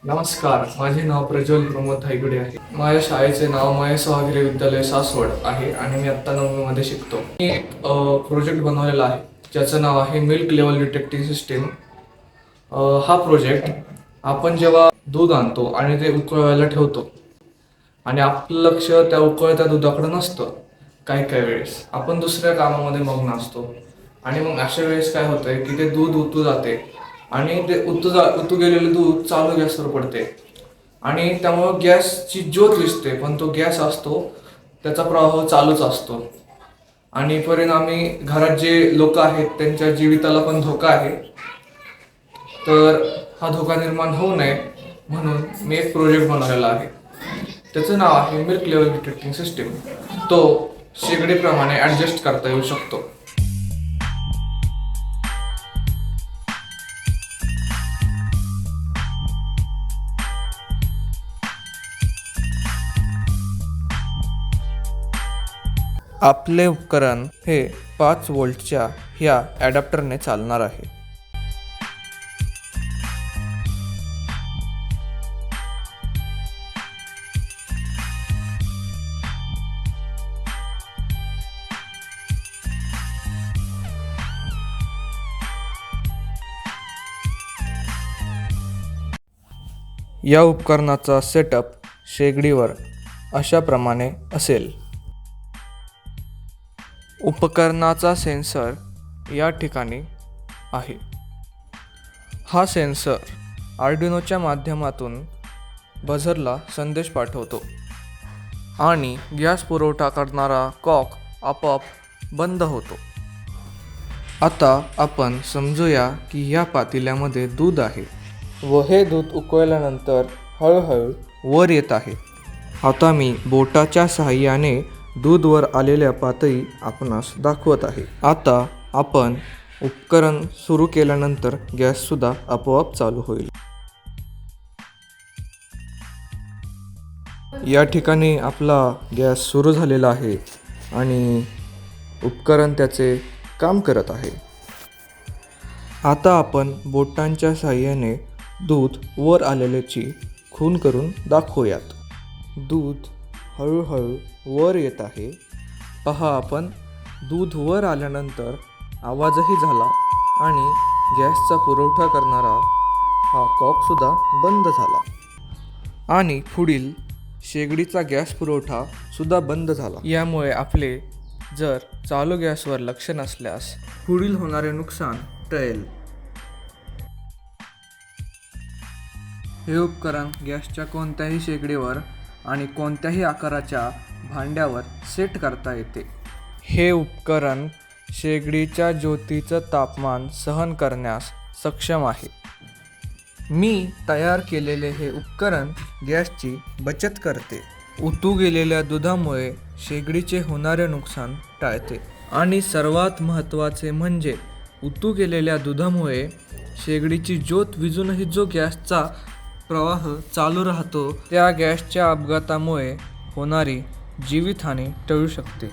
नमस्कार, माझे नाव प्रज्वल प्रमोद धायगुडे आहे. माझ्या शाळेचे नाव महेश वाघेरे विद्यालय सासवड आहे आणि मी आत्ता 9वी मध्ये शिकतो. मी एक प्रोजेक्ट बनवलेला आहे ज्याचं नाव आहे मिल्क लेवल डिटेक्टिंग सिस्टीम. हा प्रोजेक्ट आपण जेव्हा दूध आणतो आणि ते उकळवायला ठेवतो आणि आपलं लक्ष त्या उकळत्या दुधाकडे नसतं, काही काही वेळेस आपण दुसऱ्या कामामध्ये मग्न असतो आणि मग अशा वेळेस काय होतंय की ते दूध उतू जाते आणि ते उतू गेलेलं दूध चालू गॅसवर पडते आणि त्यामुळं गॅसची ज्योत दिसते, पण तो गॅस असतो त्याचा प्रवाह चालूच असतो आणि परिणामी घरात जे लोक आहेत त्यांच्या जीविताला पण धोका आहे. तर हा धोका निर्माण होऊ नये म्हणून मी एक प्रोजेक्ट बनवलेला आहे. त्याचं नाव आहे मिल्क लेवल डिटेक्टिंग सिस्टीम. तो शेगडीप्रमाणे ॲडजस्ट करता येऊ शकतो. आपले उपकरण हे 5 व्होल्टच्या ह्या ॲडॅप्टरने चालणार आहे. या उपकरणाचा सेटअप शेगडीवर अशाप्रमाणे असेल. उपकरणाचा सेन्सर या ठिकाणी आहे. हा सेन्सर आर्डिनोच्या माध्यमातून बझरला संदेश पाठवतो आणि गॅस पुरवठा करणारा कॉक आपोआप बंद होतो. आता आपण समजूया की ह्या पातेल्यामध्ये दूध आहे व हे दूध उकळल्यानंतर हळूहळू वर येत आहे. आता मी बोटाच्या सहाय्याने दूध वर आलेल्या पातळी आपणास दाखवत आहे. आता आपण उपकरण सुरू केल्यानंतर गॅससुद्धा आपोआप चालू होईल. या ठिकाणी आपला गॅस सुरू झालेला आहे आणि उपकरण त्याचे काम करत आहे. आता आपण बोटांच्या सहाय्याने दूध वर आलेल्याची खून करून दाखवूयात. दूध हळूहळू वर येत आहे. पहा, आपण दूध वर आल्यानंतर आवाजही झाला आणि गॅसचा पुरवठा करणारा हा कॉकसुद्धा बंद झाला आणि पुढील शेगडीचा गॅस पुरवठा सुद्धा बंद झाला. यामुळे आपले जर चालू गॅसवर लक्ष नसल्यास पुढील होणारे नुकसान टळेल. हे उपकरण गॅसच्या कोणत्याही शेगडीवर आणि कोणत्याही आकाराच्या भांड्यावर सेट करता येते. हे उपकरण शेगडीच्या ज्योतीचं तापमान सहन करण्यास सक्षम आहे. मी तयार केलेले हे उपकरण गॅसची बचत करते, उतू गेलेल्या दुधामुळे शेगडीचे होणारे नुकसान टाळते आणि सर्वात महत्त्वाचे म्हणजे उतू गेलेल्या दुधामुळे शेगडीची ज्योत विजूनही जो गॅसचा प्रवाह चालू राहतो त्या गॅसच्या अपघातामुळे होणारी जीवितहानी टळू शकते.